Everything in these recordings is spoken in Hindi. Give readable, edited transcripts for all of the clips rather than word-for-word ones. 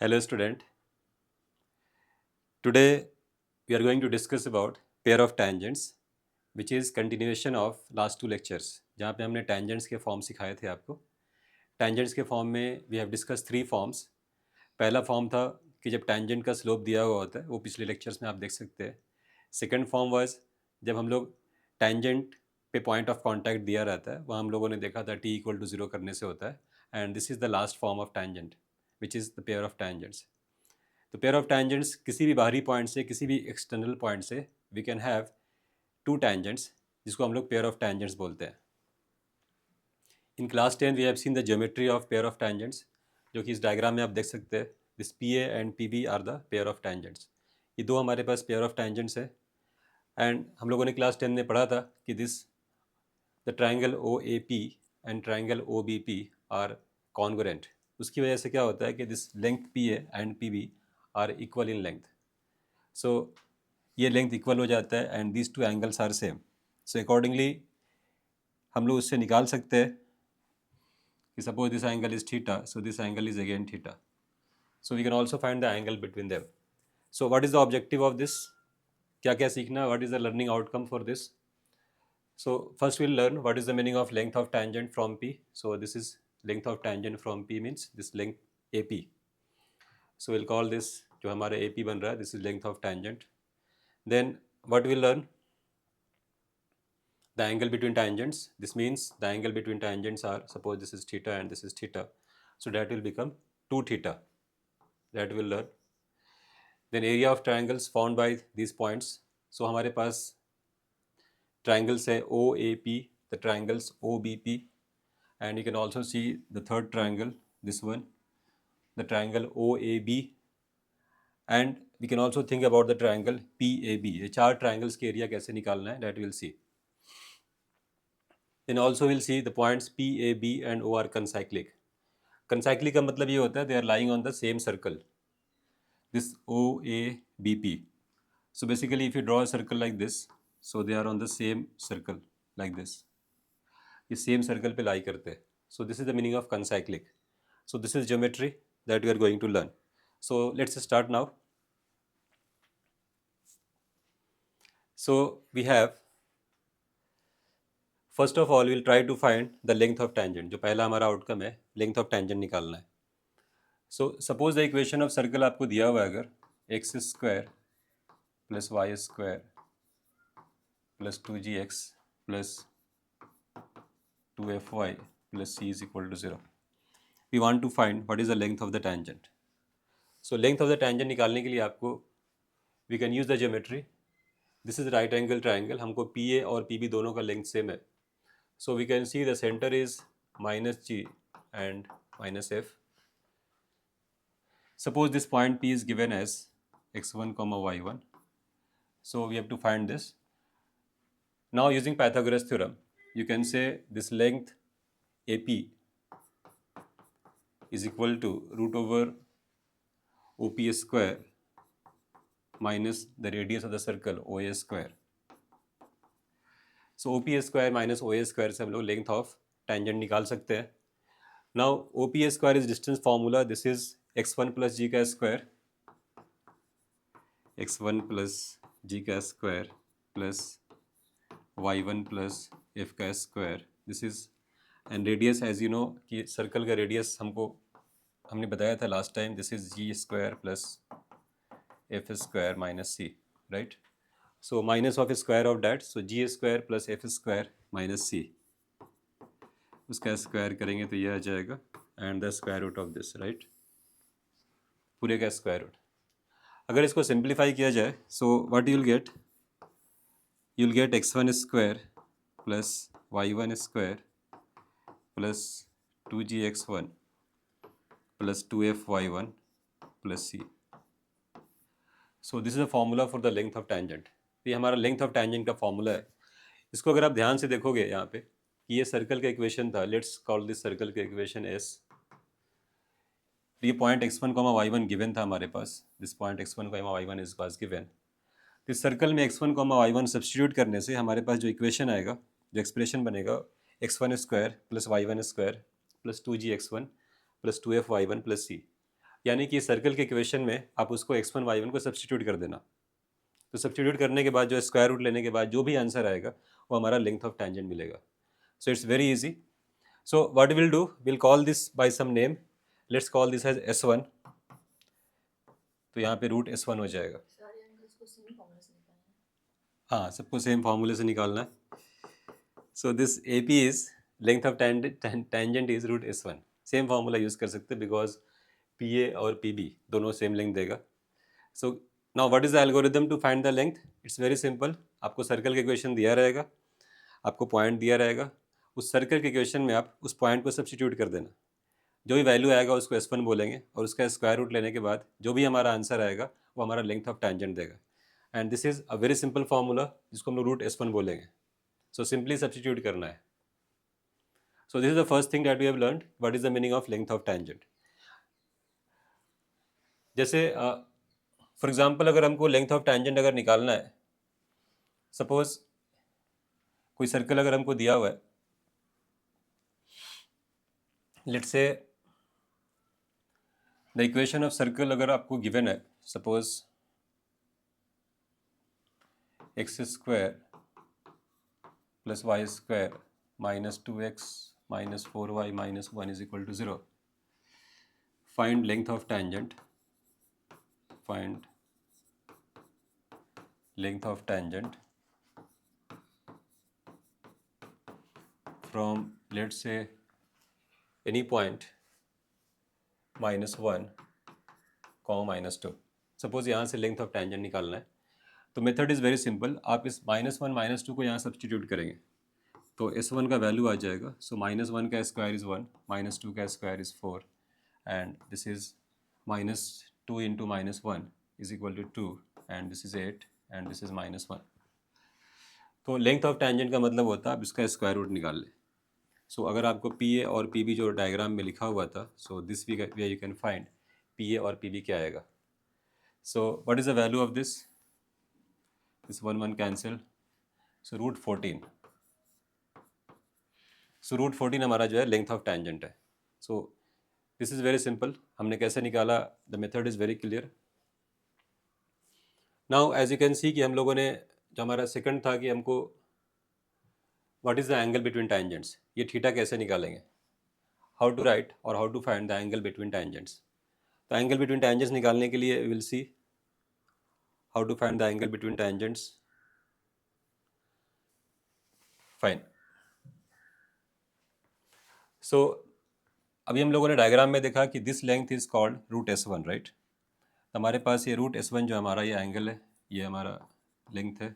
Hello student. Today we are going to discuss about pair of tangents which is continuation of last two lectures जहाँ पे हमने tangents के फॉर्म सिखाए थे आपको. tangents के फॉर्म में we have discussed three forms. पहला फॉर्म था कि जब tangent का स्लोप दिया हुआ होता है, वो पिछले लेक्चर्स में आप देख सकते हैं. सेकेंड फॉर्म वाज जब हम लोग tangent पे पॉइंट ऑफ कांटेक्ट दिया रहता है, वहाँ हम लोगों ने देखा था t=0 करने से होता है. And this is the last form of tangent which is the pair of tangents. तो पेयर ऑफ टैंजेंट्स किसी भी बाहरी पॉइंट से किसी भी एक्सटर्नल पॉइंट से we can have two tangents जिसको हम लोग पेयर ऑफ टैंजेंट्स बोलते हैं. In class 10 we have seen the geometry of pair of tangents, जो कि इस डायग्राम में आप देख सकते हैं. This P A and P B are the pair of tangents. ये दो हमारे पास पेयर ऑफ टैंजेंट्स है. एंड हम लोगों ने क्लास 10 में पढ़ा था कि this the triangle O A P and triangle O B P are congruent. उसकी वजह से क्या होता है कि this length P A and P B are equal in length. So ये लेंथ इक्वल हो जाता है and these two angles are same. So accordingly हम लोग उससे निकाल सकते हैं कि suppose this angle is theta, so this angle is again theta. So we can also find the angle between them. So what is the objective of this? क्या क्या सीखना, what is the learning outcome for this? So first we'll learn what is the meaning of length of tangent from P. So this is length of tangent from P means this length AP. So we'll call this जो हमारा AP बन रहा है, this is length of tangent. Then what we'll learn? The angle between tangents. This means the angle between tangents are, suppose this is theta and this is theta. So that will become 2 theta. That we'll learn. Then area of triangles formed by these points. So हमारे पास triangles है OAP, the triangles OBP. And you can also see the third triangle, this one, the triangle OAB. And we can also think about the triangle PAB. ये चार triangles के एरिया कैसे निकालना है, that we'll see. Then also we'll see the points PAB and O are concyclic. Concyclic का मतलब ये होता है they are lying on the same circle. This OABP. So basically if you draw a circle like this, so they are on the same circle like this. ये सेम सर्कल पे लाई करते हैं. So this is the meaning of concyclic. So this is geometry that we are going to learn. So let's start now. So we have first of all will try to find the length of tangent. जो पहला हमारा आउटकम है, लेंथ ऑफ टैंजेंट निकालना है. So suppose the equation of circle आपको दिया हुआ है, अगर x square plus y square plus 2gx प्लस 2fy plus c is equal to 0. We want to find what is the length of the tangent. So length of the tangent निकालने के लिए आपको we can use the geometry. This is right angle triangle. हमको PA और PB दोनों का लेंथ सेम है. So we can see the center is minus G and minus F. Suppose this point P is given as x1 comma y1. So we have to find this. Now using Pythagoras theorem, you can say this length AP is equal to root over OP square minus the radius of the circle OA square. So OP square minus OA square से हम लोग length of tangent निकाल सकते हैं. Now OP square is distance formula. This is x1 plus g का square, x1 plus g का square plus y1 plus f का square. This is and radius as you know कि circle का radius हमने बताया था last time. This is g square plus f square minus c, right? So minus of square of that, so g square plus f square minus c. उसका स्क्वायर करेंगे तो यह आ जाएगा and the square root of this, right? पूरे का स्क्वायर रूट. अगर इसको सिंप्लीफाई किया जाए, so what you'll get x1 square plus y1 square plus 2gx1 plus 2fyy1 प्लस c. So this is the formula for the length of tangent. ये हमारा लेंथ ऑफ टैंजेंट का फॉर्मूला है. इसको अगर आप ध्यान से देखोगे यहाँ पे कि ये सर्कल का इक्वेशन था. लेट्स कॉल दिस सर्कल का इक्वेशन एस. ये point x1 comma y1 given था हमारे पास. This point x1 comma y1 is was given. इस सर्कल में x1 कॉमा y1 सब्स्टिट्यूट करने से हमारे पास जो इक्वेशन आएगा, जो एक्सप्रेशन बनेगा, x1 square plus y1 square plus 2gx1 plus 2fyy1 प्लस c. यानी कि सर्कल के इक्वेशन में आप उसको x1 y1 को सब्स्टिट्यूट कर देना। तो सब्स्टिट्यूट करने के बाद जो स्क्वायर रूट लेने के बाद जो भी आंसर आएगा वो हमारा लेंथ ऑफ टेंजेंट मिलेगा। So it's very easy. So what will do, will call this by some name. Let's call this as S1। तो यहाँ पे रूट S1 हो जाएगा। हाँ, सबको सेम फार्मूले से निकालना है। So this AP is length of tangent is root S1। Same formula use कर सकते हैं बिकॉज PA और PB दोनों सेम लेंथ देगा। So now what is the algorithm to find the length? It's very simple. आपको सर्कल का इक्वेशन दिया रहेगा, आपको पॉइंट दिया रहेगा, उस सर्कल के इक्वेशन में आप उस पॉइंट को सब्स्टिट्यूट कर देना। जो भी वैल्यू आएगा उसको S1 बोलेंगे और उसका स्क्वायर रूट लेने के बाद जो भी हमारा आंसर आएगा वो हमारा लेंथ ऑफ टेंजेंट देगा। And this is a very simple formula जिसको हम लोग रूट S1 बोलेंगे। सो सिंपली सब्स्टिट्यूट करना है। So this is the first thing that we have learned, what is the meaning of length of tangent. जैसे फॉर एग्जांपल अगर हमको लेंथ ऑफ टेंजेंट अगर निकालना है, सपोज कोई सर्कल अगर हमको दिया हुआ है, let's say the equation of circle अगर आपको गिवन है, suppose x square plus y square minus 2x minus 4y minus 1 is equal to 0। Find length of tangent, find length of tangent from let's say any point -1, -2। Suppose यहाँ से लेंथ ऑफ टेंजेंट निकालना है तो मेथड इज़ वेरी सिंपल। आप इस -1 -2 को यहाँ सब्स्टिट्यूट करेंगे तो S1 का वैल्यू आ जाएगा। सो -1 का स्क्वायर इज़ 1, -2 का square is 4 and this is -2 into -1 is equal to 2 and this is 8 and this is -1। तो लेंथ ऑफ टेंजेंट का मतलब होता है आप इसका स्क्वायर रूट निकाल लें। सो अगर आपको PA और PB जो डायग्राम में लिखा हुआ था, so this way you can find PA और PB क्या आएगा। So what is the value of this? This 1 1 cancel, so root 14। So root 14 हमारा जो है लेंथ ऑफ टेंजेंट है। So this is very simple. हमने कैसे निकाला, the method is very clear. Now as you can see कि हम लोगों ने जो हमारा सेकंड था कि हमको what is the angle between tangents, ये थीटा कैसे निकालेंगे, हाउ टू राइट और how to find the angle between tangents. तो एंगल बिटवीन टेंजेंट्स निकालने के लिए will see how to find the angle between tangents. Fine. So अभी हम लोगों ने डायग्राम में देखा कि this length is called root S1, right. हमारे पास ये रूट S1 जो हमारा ये एंगल है, ये हमारा लेंथ है।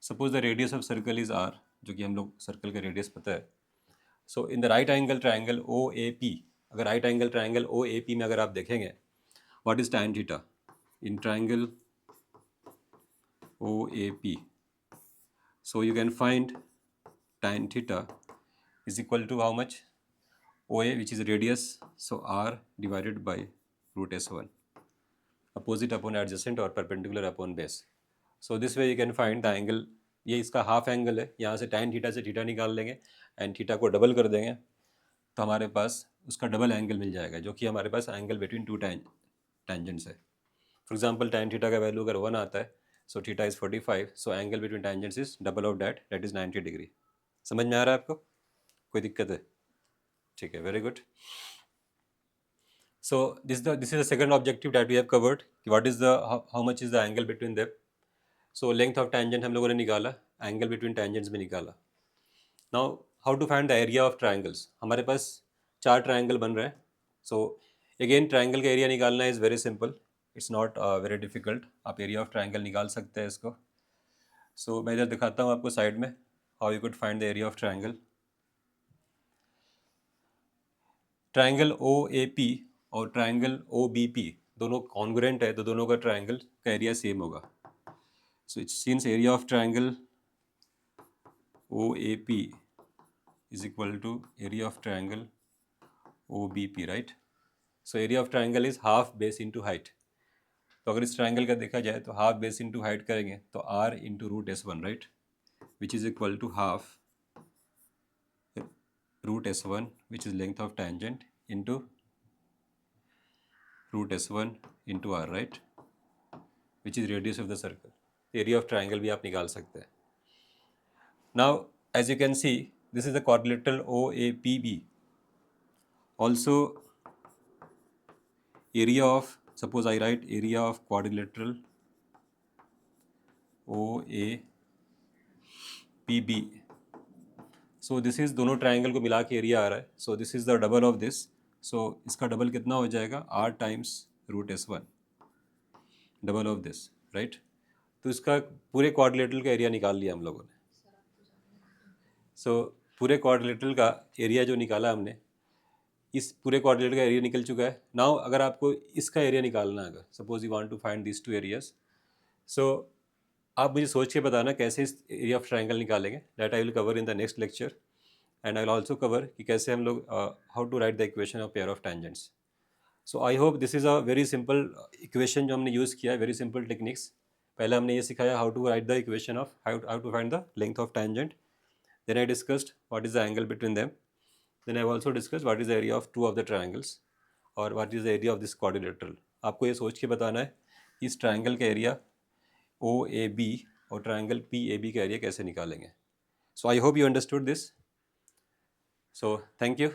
Suppose the radius of circle is R, जो कि हम लोग सर्कल का रेडियस पता है। So in the right angle triangle OAP, अगर राइट एंगल ट्राइंगल OAP में अगर आप देखेंगे what is tan theta in triangle OAP, so you can find tan theta is equal to how much? OA, which is radius, so R divided by root S1, opposite upon adjacent और perpendicular upon base. So this way you can find the angle। ये इसका हाफ एंगल है, यहाँ से tan थीटा से थीटा निकाल लेंगे एंड थीटा को डबल कर देंगे तो हमारे पास उसका डबल एंगल मिल जाएगा, जो कि हमारे पास एंगल बिटवीन टू टेंजेंट्स है। फॉर एग्जांपल tan थीटा का वैल्यू अगर 1 आता है, so theta is 45, so angle between tangents is double of that is 90 degree. समझ में आ रहा है आपको, कोई दिक्कत है? ठीक है, very good. So this is the second objective that we have covered, what is the how much is the angle between them. So length of tangent हम लोगों ने निकाला, एंगल बिटवीन टेंजेंट्स भी निकाला। Now how to find the area of triangles. हमारे पास 4 ट्राइंगल बन रहे हैं। सो अगेन ट्राइंगल का एरिया निकालना is very simple, it's not very difficult. आप एरिया ऑफ ट्राइंगल निकाल सकते हैं इसको। सो मैं इधर दिखाता हूँ आपको साइड में how you could find the area of triangle. Triangle OAP और ट्राइंगल OBP दोनों कॉन्ग्रुएंट है तो दोनों का ट्राइंगल का एरिया सेम होगा। So it's since area of triangle OAP is equal to area of triangle OBP, right? So area of triangle is half base into height। तो अगर इस ट्राइंगल का देखा जाए तो हाफ बेस इंटू हाइट करेंगे तो R into root S1, right, which is equal to half root S1 which is length of tangent into root S1 into R, right, which is radius of the circle. Area of triangle भी आप निकाल सकते हैं। Now as you can see this is the quadrilateral OAPB। Also area of, suppose I write area of quadrilateral OAPB, so this is दोनों ट्राइंगल को मिला के एरिया आ रहा है, so this is the double of this, so इसका डबल कितना हो जाएगा, r times root S1, double of this, right. तो इसका पूरे क्वाड्रिलेटरल का एरिया निकाल लिया हम लोगों ने। सो पूरे क्वाड्रिलेटरल का एरिया जो निकाला हमने, इस पूरे क्वाड्रिलेटरल का एरिया निकल चुका है। नाउ अगर आपको इसका एरिया निकालना है, अगर suppose you want to find this two areas, so आप मुझे सोच के बताना कैसे इस एरिया ऑफ ट्राइंगल निकालेंगे। That I will cover in the next lecture, and I will also cover कि कैसे हम लोग how to write the equation of pair of tangents. So I hope this is a very simple equation जो हमने यूज़ किया है, वेरी सिंपल टेक्निक्स। पहले हमने ये सिखाया how to write the equation of how to find the length of tangent, then I discussed what is the angle between them, then I also discuss what is the area of two of the triangles और what is the area of this quadrilateral. आपको ये सोच के बताना है इस ट्राइंगल का एरिया OAB और ट्राइंगल PAB का एरिया कैसे निकालेंगे। So I hope you understood this. So thank you.